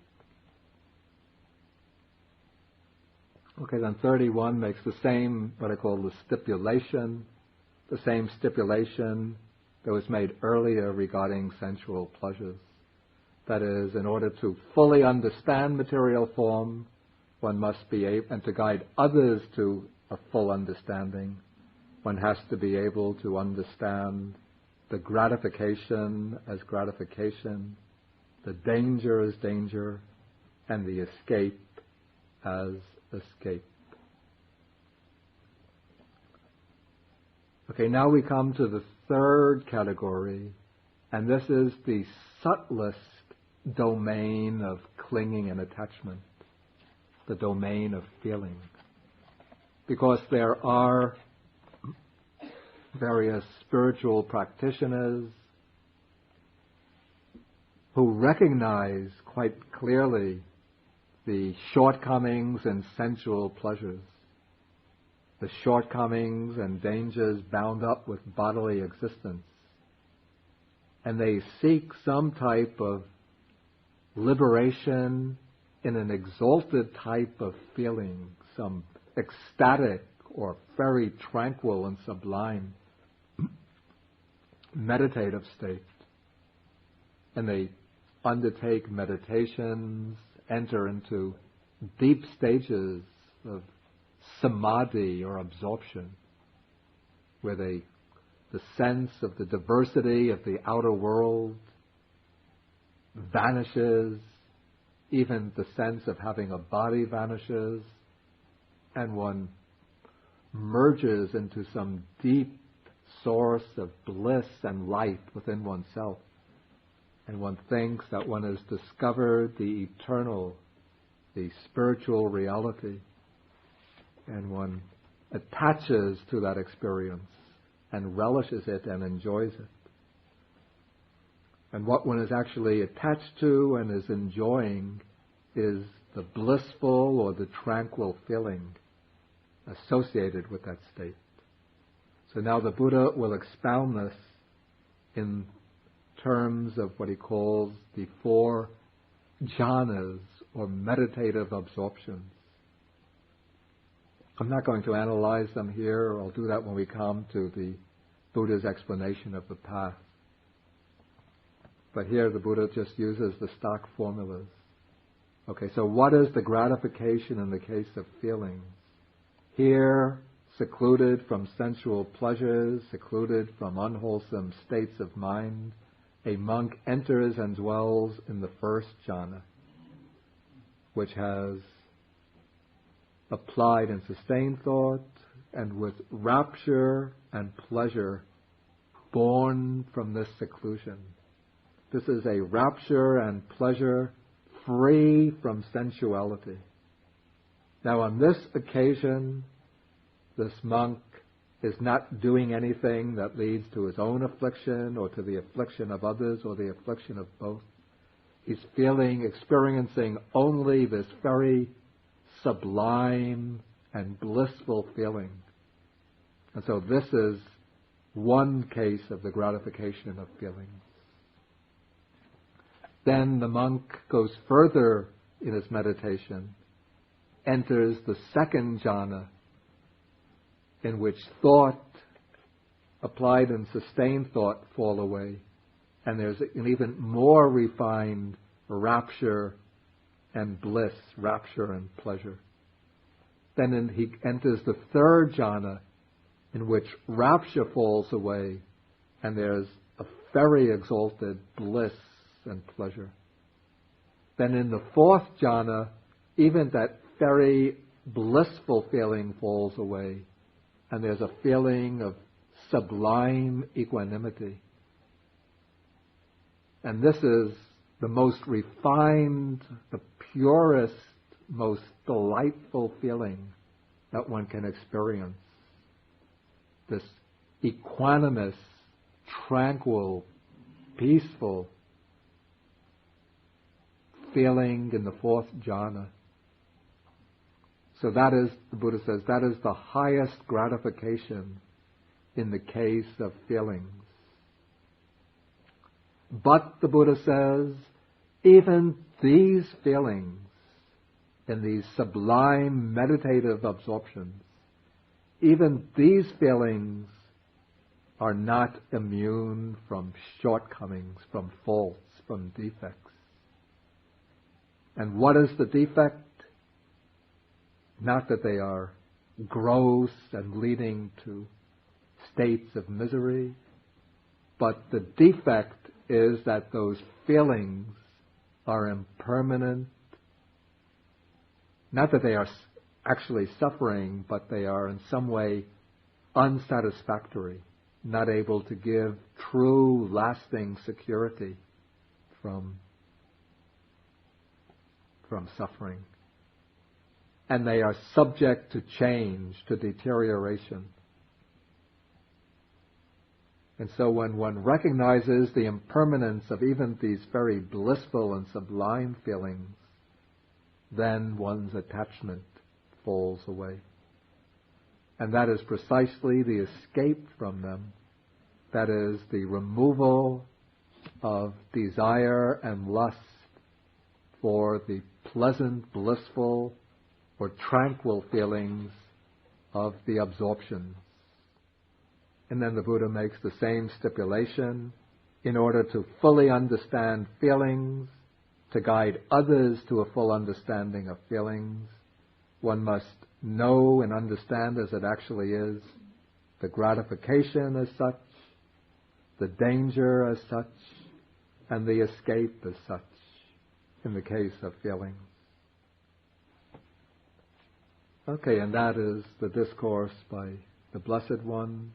Okay, then 31 makes the same, what I call the stipulation, the same stipulation that was made earlier regarding sensual pleasures. That is, in order to fully understand material form, one must be able, and to guide others to a full understanding, one has to be able to understand the gratification as gratification, the danger as danger, and the escape as escape. Okay, now we come to the third category, and this is the subtlest domain of clinging and attachment, the domain of feeling. Because there are various spiritual practitioners who recognize quite clearly the shortcomings and sensual pleasures, the shortcomings and dangers bound up with bodily existence. And they seek some type of liberation in an exalted type of feeling, some ecstatic or very tranquil and sublime meditative state. And they undertake meditations, enter into deep stages of samadhi or absorption, where the sense of the diversity of the outer world vanishes, even the sense of having a body vanishes, and one merges into some deep source of bliss and light within oneself. And one thinks that one has discovered the eternal, the spiritual reality, and one attaches to that experience and relishes it and enjoys it. And what one is actually attached to and is enjoying is the blissful or the tranquil feeling associated with that state. So now the Buddha will expound this in terms of what he calls the 4 jhanas or meditative absorptions. I'm not going to analyze them here. I'll do that when we come to the Buddha's explanation of the path. But here the Buddha just uses the stock formulas. Okay, so what is the gratification in the case of feelings? Here, secluded from sensual pleasures, secluded from unwholesome states of mind, a monk enters and dwells in the first jhana, which has applied and sustained thought, and with rapture and pleasure born from this seclusion. This is a rapture and pleasure free from sensuality. Now on this occasion, this monk is not doing anything that leads to his own affliction or to the affliction of others or the affliction of both. He's experiencing only this very sublime and blissful feeling. And so this is one case of the gratification of feelings. Then the monk goes further in his meditation, enters the second jhana, in which thought, applied and sustained thought, fall away. And there's an even more refined rapture and bliss, rapture and pleasure. Then he enters the third jhana, in which rapture falls away, and there's a very exalted bliss and pleasure. Then in the fourth jhana, even that very blissful feeling falls away, and there's a feeling of sublime equanimity. And this is the most refined, the purest, most delightful feeling that one can experience. This equanimous, tranquil, peaceful feeling in the fourth jhana. So that is, the Buddha says, that is the highest gratification in the case of feelings. But, the Buddha says, even these feelings, in these sublime meditative absorptions, even these feelings are not immune from shortcomings, from faults, from defects. And what is the defect? Not that they are gross and leading to states of misery. But the defect is that those feelings are impermanent. Not that they are actually suffering, but they are in some way unsatisfactory, not able to give true, lasting security from suffering. And they are subject to change, to deterioration. And so when one recognizes the impermanence of even these very blissful and sublime feelings, then one's attachment falls away. And that is precisely the escape from them. That is the removal of desire and lust for the pleasant, blissful, or tranquil feelings of the absorptions. And then the Buddha makes the same stipulation: in order to fully understand feelings, to guide others to a full understanding of feelings, one must know and understand as it actually is the gratification as such, the danger as such, and the escape as such in the case of feelings. Okay, and that is the discourse by the Blessed One,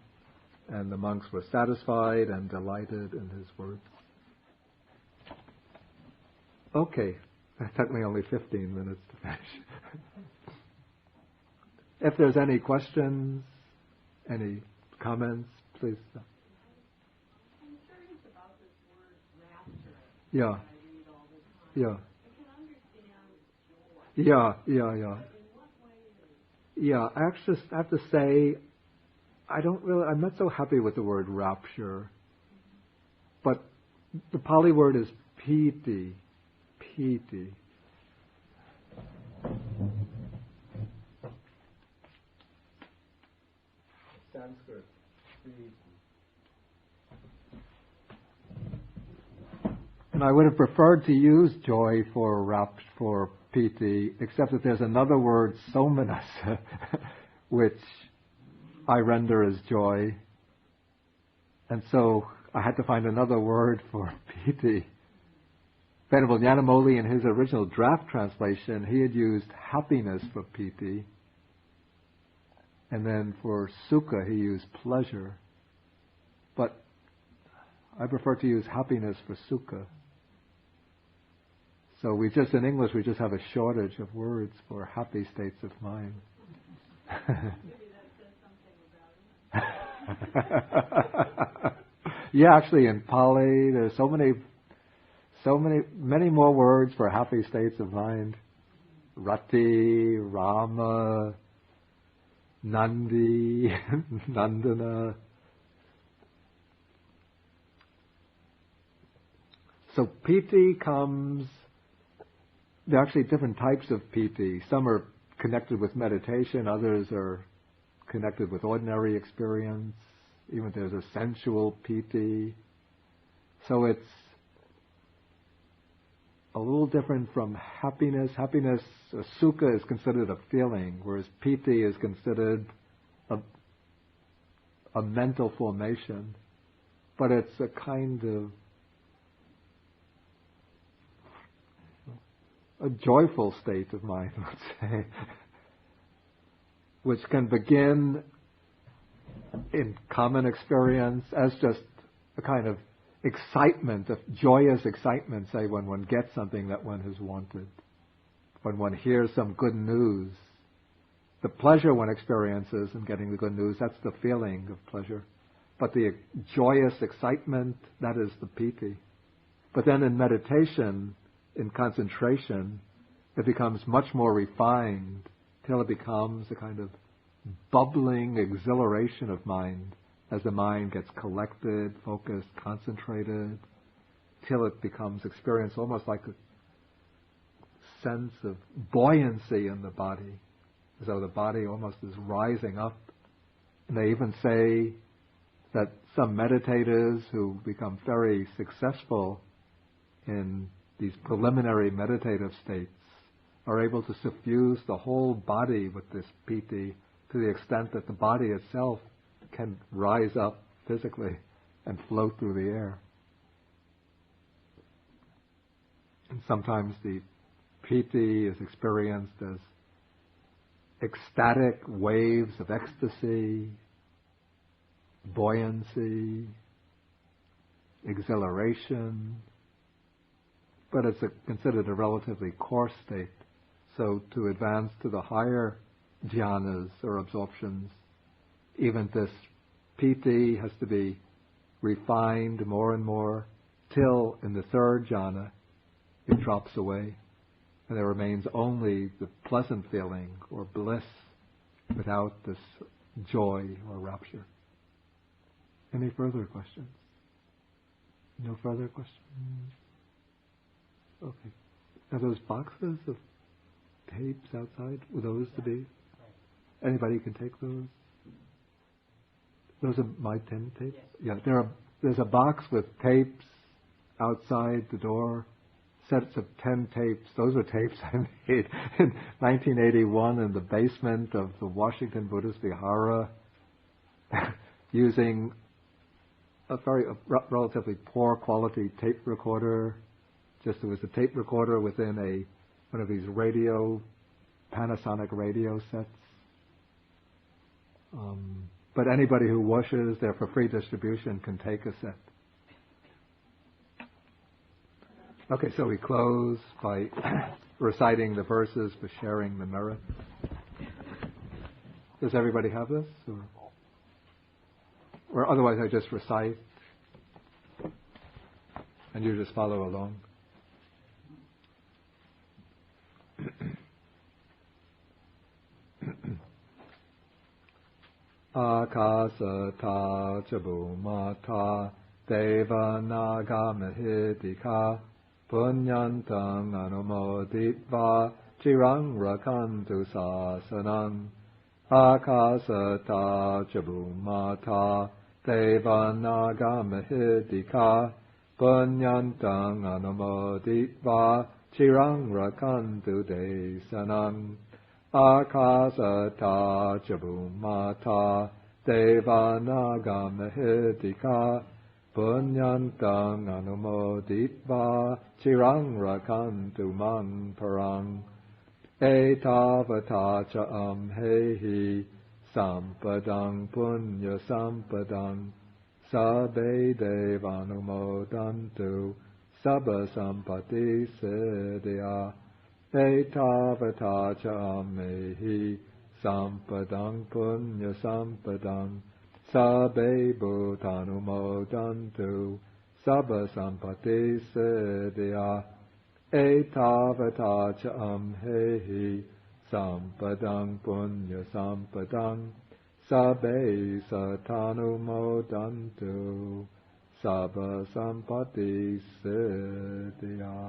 and the monks were satisfied and delighted in his words. Okay, it took me only 15 minutes to finish. If there's any questions, any comments, please. I'm curious about this word rapture. Yeah. That I read all the time. Yeah. I can understand joy. Yeah. But in what way is Yeah, I actually have to say, I'm not so happy with the word rapture. But the Pali word is piti. Piti. Sanskrit. And I would have preferred to use joy for piti, except that there's another word, somanasa, which I render as joy. And so I had to find another word for piti. Venerable Nyanamoli, in his original draft translation, he had used happiness for piti. And then for sukha, he used pleasure. But I prefer to use happiness for sukha. So in English, we just have a shortage of words for happy states of mind. maybe that says something about it. Yeah, actually in Pali, there's many more words for happy states of mind. Rati, Rama, Nandi, Nandana. So piti comes, there are actually different types of piti. Some are connected with meditation, others are connected with ordinary experience. Even there's a sensual piti. So it's a little different from happiness. Happiness, sukha is considered a feeling, whereas piti is considered a mental formation. But it's a kind of a joyful state of mind, let's say, which can begin in common experience as just a kind of excitement, a joyous excitement, say, when one gets something that one has wanted, when one hears some good news. The pleasure one experiences in getting the good news, that's the feeling of pleasure. But the joyous excitement, that is the piti. But then in meditation, in concentration, it becomes much more refined till it becomes a kind of bubbling exhilaration of mind as the mind gets collected, focused, concentrated, till it becomes experienced almost like a sense of buoyancy in the body, as though the body almost is rising up. And they even say that some meditators who become very successful in these preliminary meditative states are able to suffuse the whole body with this piti to the extent that the body itself can rise up physically and float through the air. And sometimes the piti is experienced as ecstatic waves of ecstasy, buoyancy, exhilaration, but it's considered a relatively coarse state. So to advance to the higher jhanas or absorptions, even this piti has to be refined more and more till in the third jhana it drops away and there remains only the pleasant feeling or bliss without this joy or rapture. Any further questions? No further questions? Okay. Are those boxes of tapes outside? Were those to be? Anybody can take those? Those are my 10 tapes? Yes. Yeah, there's a box with tapes outside the door, sets of 10 tapes. Those are tapes I made in 1981 in the basement of the Washington Buddhist Vihara using a relatively poor quality tape recorder. Just there was a tape recorder within one of these Panasonic radio sets. But anybody who wishes, they're for free distribution, can take a set. Okay, so we close by reciting the verses for sharing the merit. Does everybody have this? Or otherwise I just recite and you just follow along. Akasata chabumata devanaga mahidika punyantang anumoditva chirang rakantu sasanam. Akasata chabumata devanaga mahidika punyantang anumoditva chirang rakantu desanam. Akasata chabumata devanaga mahidika punyantang anumoditva chirang rakantu man parang. Etavata cha amhehi sampadang punya sampadang sabbe devanumodantu sabba sampati siddhya. Etavata cha amhehi sampadang punya sampadang sabbe bhutanumodantu sabba sampati siddhya. Etavata cha amhehi sampadang punya sampadang sabbe satanumodantu sabba sampati siddhya.